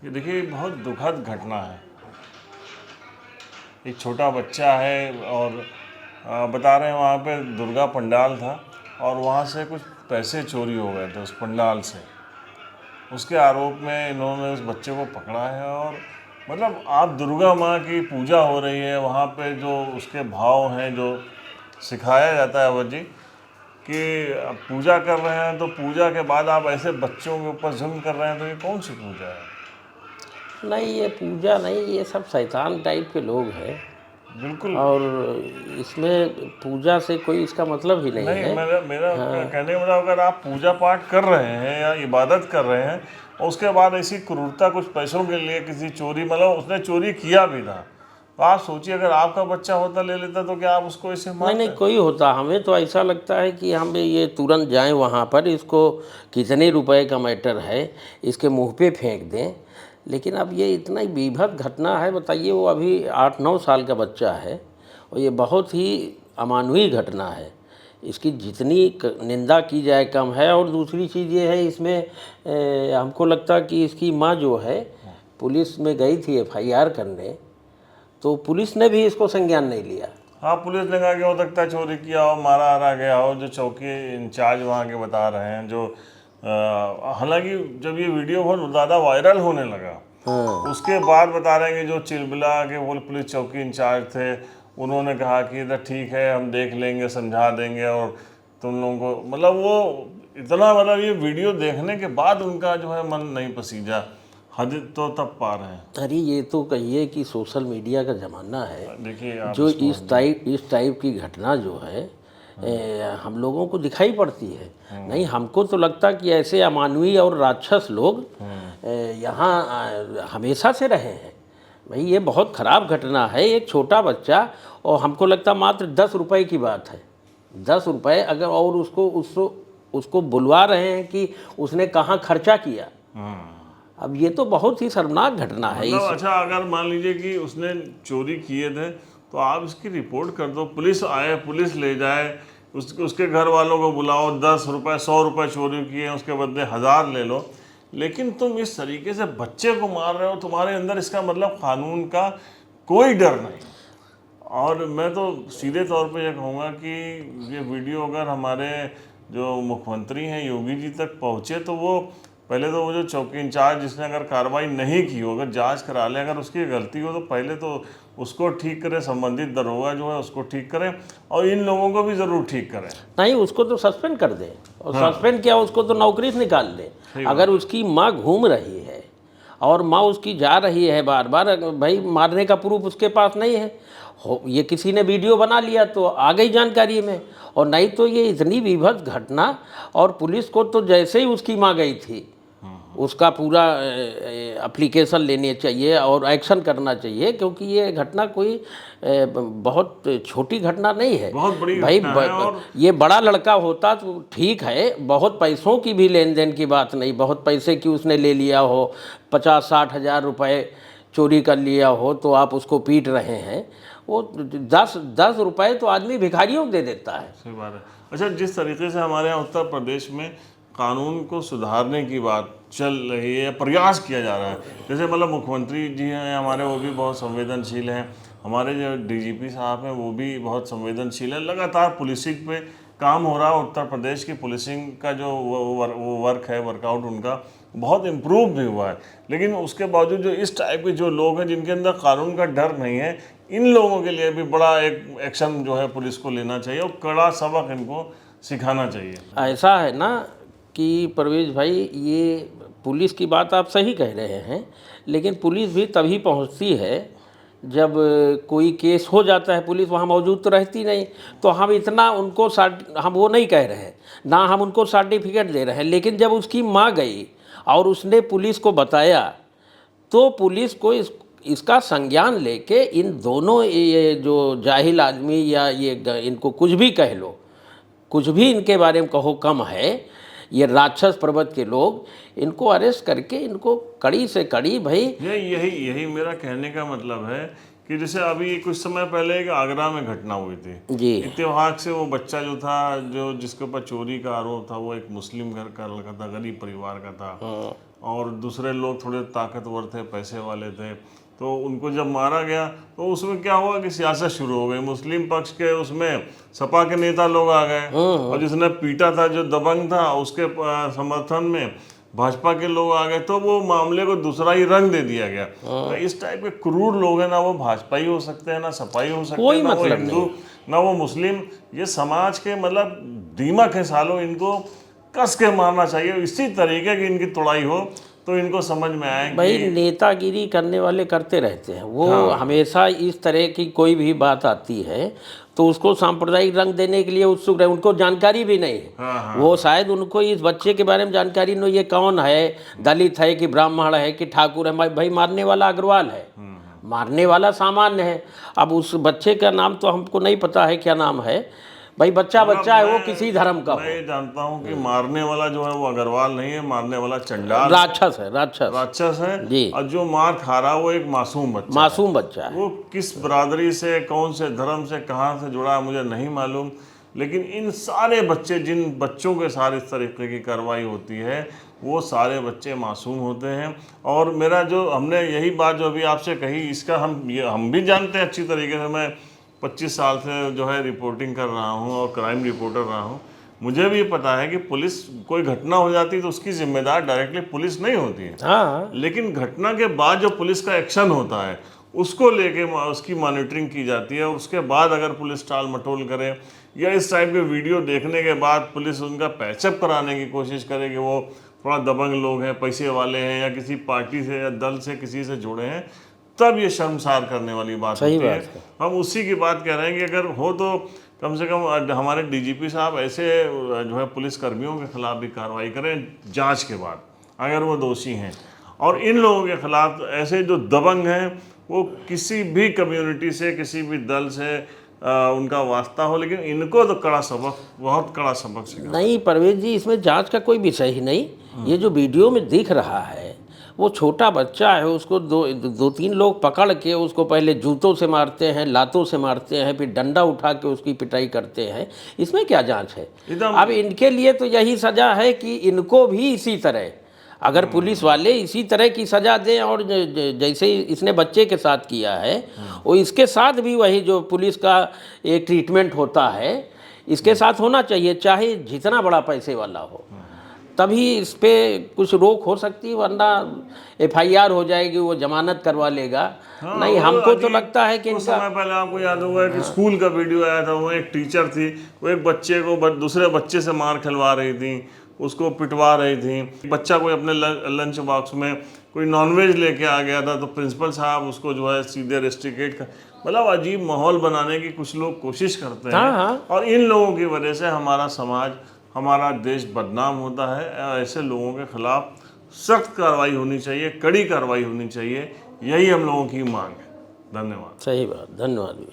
ये देखिए बहुत दुखद घटना है। एक छोटा बच्चा है और बता रहे हैं वहाँ पे दुर्गा पंडाल था और वहाँ से कुछ पैसे चोरी हो गए थे उस पंडाल से। उसके आरोप में इन्होंने उस बच्चे को पकड़ा है और मतलब आप दुर्गा माँ की पूजा हो रही है वहाँ पे, जो उसके भाव हैं जो सिखाया जाता है अवध जी कि आप पूजा कर रहे हैं तो पूजा के बाद आप ऐसे बच्चों के ऊपर जुल्म कर रहे हैं, तो ये कौन सी पूजा है? नहीं, ये पूजा नहीं, ये सब शैतान टाइप के लोग हैं। बिल्कुल और इसमें पूजा से कोई इसका मतलब ही नहीं नहीं। है। मेरा कहने का मतलब, अगर आप पूजा पाठ कर रहे हैं या इबादत कर रहे हैं और उसके बाद ऐसी क्रूरता कुछ पैसों के लिए किसी चोरी, मतलब उसने चोरी किया भी था, तो आप सोचिए अगर आपका बच्चा होता ले लेता तो क्या आप उसको ऐसे नहीं मारते? नहीं, कोई होता, हमें तो ऐसा लगता है कि हम ये तुरंत जाएं वहाँ पर, इसको कितने रुपए का मैटर है इसके मुंह पे फेंक दें। लेकिन अब ये इतना ही बीभत्स घटना है, बताइए। वो अभी 8-9 साल का बच्चा है और ये बहुत ही अमानवीय घटना है। इसकी जितनी निंदा की जाए कम है। और दूसरी चीज़ ये है इसमें, हमको लगता कि इसकी माँ जो है पुलिस में गई थी FIR करने, तो पुलिस ने भी इसको संज्ञान नहीं लिया। हाँ, पुलिस ने कहा कि हो सकता है चोरी किया हो, मारा हारा गया हो, जो चौकी इंचार्ज वहाँ के बता रहे हैं। जो हालांकि जब ये वीडियो बहुत ज़्यादा वायरल होने लगा, उसके बाद बता रहे हैं कि जो चिलबिला के वो पुलिस चौकी इंचार्ज थे, उन्होंने कहा कि इधर ठीक है, हम देख लेंगे, समझा देंगे और तुम लोगों को, मतलब वो इतना, मतलब ये वीडियो देखने के बाद उनका जो है मन नहीं पसीजा, हद तो तब पार है। अरे ये तो कहिए कि सोशल मीडिया का ज़माना है। देखिए आप जो इस टाइप की घटना जो है हम लोगों को दिखाई पड़ती है। नहीं, हमको तो लगता कि ऐसे अमानवीय और राक्षस लोग यहाँ हमेशा से रहे हैं। भाई ये बहुत ख़राब घटना है। एक छोटा बच्चा, और हमको लगता मात्र 10 रुपए की बात है। 10 रुपए अगर, और उसको बुलवा रहे हैं कि उसने कहाँ खर्चा किया। अब ये तो बहुत ही शर्मनाक घटना है। मतलब अच्छा, अगर मान लीजिए कि उसने चोरी किए थे तो आप इसकी रिपोर्ट कर दो, पुलिस आए, पुलिस ले जाए, उसके घर वालों को बुलाओ, 10 रुपए 100 रुपए चोरी किए उसके बदले 1000 ले लो। लेकिन तुम इस तरीके से बच्चे को मार रहे हो, तुम्हारे अंदर इसका मतलब कानून का कोई डर नहीं। और मैं तो सीधे तौर पे ये कहूँगा कि ये वीडियो अगर हमारे जो मुख्यमंत्री हैं योगी जी तक पहुँचे, तो वो पहले तो वो जो चौकी इंचार्ज जिसने अगर कार्रवाई नहीं की हो, अगर जांच करा ले, अगर उसकी गलती हो तो पहले तो उसको ठीक करें, संबंधित दरोगा जो है उसको ठीक करें और इन लोगों को भी ज़रूर ठीक करें। नहीं, उसको तो सस्पेंड कर दे, और सस्पेंड किया उसको तो नौकरी से निकाल दे। अगर उसकी माँ घूम रही है और माँ उसकी जा रही है बार बार, भाई मारने का प्रूफ उसके पास नहीं है, ये किसी ने वीडियो बना लिया तो आ गई जानकारी में। और नहीं तो ये इतनी विभत्स घटना, और पुलिस को तो जैसे ही उसकी माँ गई थी उसका पूरा एप्लीकेशन लेने चाहिए और एक्शन करना चाहिए, क्योंकि ये घटना कोई बहुत छोटी घटना नहीं है। बहुत बड़ी भाई घटना है। और ये बड़ा लड़का होता तो ठीक है, बहुत पैसों की भी लेन देन की बात नहीं, बहुत पैसे की उसने ले लिया हो, 50-60 हज़ार रुपये चोरी कर लिया हो, तो आप उसको पीट रहे हैं। वो 10 रुपए तो आदमी भिखारियों को दे देता है। सही बात है। अच्छा, जिस तरीके से हमारे यहाँ उत्तर प्रदेश में कानून को सुधारने की बात चल रही है, प्रयास किया जा रहा है, जैसे मतलब मुख्यमंत्री जी हैं हमारे, वो भी बहुत संवेदनशील हैं, हमारे जो DGP साहब हैं वो भी बहुत संवेदनशील है, लगातार पुलिसिंग पे काम हो रहा है। उत्तर प्रदेश की पुलिसिंग का जो वो वर्क है, वर्कआउट उनका बहुत इम्प्रूव भी हुआ है। लेकिन उसके बावजूद जो इस टाइप के जो लोग हैं जिनके अंदर कानून का डर नहीं है, इन लोगों के लिए भी बड़ा एक एक्शन जो है पुलिस को लेना चाहिए और कड़ा सबक इनको सिखाना चाहिए। ऐसा है ना कि परवेज भाई, ये पुलिस की बात आप सही कह रहे हैं, लेकिन पुलिस भी तभी पहुंचती है जब कोई केस हो जाता है। पुलिस वहाँ मौजूद तो रहती नहीं। तो हम इतना उनको हम वो नहीं कह रहे हैं ना, हम उनको सर्टिफिकेट दे रहे हैं। लेकिन जब उसकी माँ गई और उसने पुलिस को बताया, तो पुलिस को इसका संज्ञान लेके इन दोनों, ये जो जाहिल आदमी या ये इनको कुछ भी कह लो, कुछ भी इनके बारे में कहो कम है, ये राक्षस पर्वत के लोग, इनको अरेस्ट करके इनको कड़ी से कड़ी, भाई यही मेरा कहने का मतलब है कि जैसे अभी कुछ समय पहले एक आगरा में घटना हुई थी। जी। इत्तेफाक से वो बच्चा जो था, जो जिसके ऊपर चोरी का आरोप था, वो एक मुस्लिम घर का लड़का था, गरीब परिवार का था, और दूसरे लोग थोड़े ताकतवर थे, पैसे वाले थे। तो उनको जब मारा गया तो उसमें क्या हुआ कि सियासत शुरू हो गई। मुस्लिम पक्ष के उसमें सपा के नेता लोग आ गए, और जिसने पीटा था, जो दबंग था, उसके समर्थन में भाजपा के लोग आ गए। तो वो मामले को दूसरा ही रंग दे दिया गया। तो इस टाइप के क्रूर लोग हैं, ना वो भाजपा ही हो सकते हैं, ना सपा ही हो सकते हैं, ना वो हिंदू, ना वो मुस्लिम। ये समाज के मतलब दीमक है सालों, इनको कस के मारना चाहिए। इसी तरीके की इनकी तोड़ाई हो तो इनको समझ में आए भाई कि नेतागिरी करने वाले करते रहते हैं वो। हमेशा इस तरह की कोई भी बात आती है तो उसको सांप्रदायिक रंग देने के लिए उत्सुक रहे। उनको जानकारी भी नहीं है। वो शायद उनको इस बच्चे के बारे में जानकारी नहीं, ये कौन है, दलित है कि ब्राह्मण है कि ठाकुर है। भाई मारने वाला अग्रवाल है, मारने वाला सामान्य है। अब उस बच्चे का नाम तो हमको नहीं पता है क्या नाम है। भाई बच्चा है, वो किसी धर्म का हो। मैं ये जानता हूँ कि मारने वाला जो है वो अग्रवाल नहीं है, मारने वाला चंडाल राक्षस है, राक्षस है। जी। और जो मार खा रहा है वो एक मासूम बच्चा है। वो किस बरादरी से, कौन से धर्म से, कहाँ से जुड़ा है मुझे नहीं मालूम। लेकिन इन सारे बच्चे, जिन बच्चों के साथ इस तरीके की कार्रवाई होती है, वो सारे बच्चे मासूम होते हैं। और मेरा जो, हमने यही बात जो अभी आपसे कही, इसका हम भी जानते हैं अच्छी तरीके से। मैं 25 साल से जो है रिपोर्टिंग कर रहा हूँ और क्राइम रिपोर्टर रहा हूँ। मुझे भी पता है कि पुलिस, कोई घटना हो जाती है तो उसकी जिम्मेदार डायरेक्टली पुलिस नहीं होती है। लेकिन घटना के बाद जो पुलिस का एक्शन होता है उसको लेके उसकी मॉनिटरिंग की जाती है। उसके बाद अगर पुलिस टाल मटोल करे या इस टाइप के वीडियो देखने के बाद पुलिस उनका पैचअप कराने की कोशिश करे कि वो थोड़ा दबंग लोग हैं, पैसे वाले हैं, या किसी पार्टी से या दल से किसी से जुड़े हैं, तब ये शर्मसार करने वाली बात होती है। हम उसी की बात कह रहे हैं कि अगर हो तो कम से कम हमारे डीजीपी साहब ऐसे जो है पुलिस कर्मियों के खिलाफ भी कार्रवाई करें जांच के बाद, अगर वो दोषी हैं। और इन लोगों के खिलाफ ऐसे जो दबंग हैं, वो किसी भी कम्युनिटी से, किसी भी दल से उनका वास्ता हो, लेकिन इनको तो कड़ा सबक, बहुत कड़ा सबक सिखाना। नहीं परवेज जी, इसमें जांच का कोई विषय ही नहीं। ये जो वीडियो में दिख रहा है, वो छोटा बच्चा है, उसको दो तीन लोग पकड़ के उसको पहले जूतों से मारते हैं, लातों से मारते हैं, फिर डंडा उठा के उसकी पिटाई करते हैं। इसमें क्या जांच है? अब इनके लिए तो यही सज़ा है कि इनको भी इसी तरह, अगर पुलिस वाले इसी तरह की सज़ा दें, और जैसे इसने बच्चे के साथ किया है, वो इसके साथ भी वही जो पुलिस का एक ट्रीटमेंट होता है, इसके साथ होना चाहिए, चाहे जितना बड़ा पैसे वाला हो। तभी इस पे कुछ रोक हो सकती है, वरना FIR हो जाएगी, वो जमानत करवा लेगा। नहीं, हमको तो लगता है कि कुछ समय पहले आपको याद होगा कि स्कूल का वीडियो आया था। वो एक टीचर थी, वो एक बच्चे को दूसरे बच्चे से मार खिलवा रही थी, उसको पिटवा रही थी। बच्चा कोई अपने लंच बॉक्स में कोई नॉनवेज लेके आ गया था, तो प्रिंसिपल साहब उसको जो है सीधे रेस्ट्रिकेट कर, मतलब अजीब माहौल बनाने की कुछ लोग कोशिश करते हैं। और इन लोगों की वजह से हमारा समाज, हमारा देश बदनाम होता है। ऐसे लोगों के खिलाफ सख्त कार्रवाई होनी चाहिए, कड़ी कार्रवाई होनी चाहिए। यही हम लोगों की मांग है। धन्यवाद। सही बात, धन्यवाद।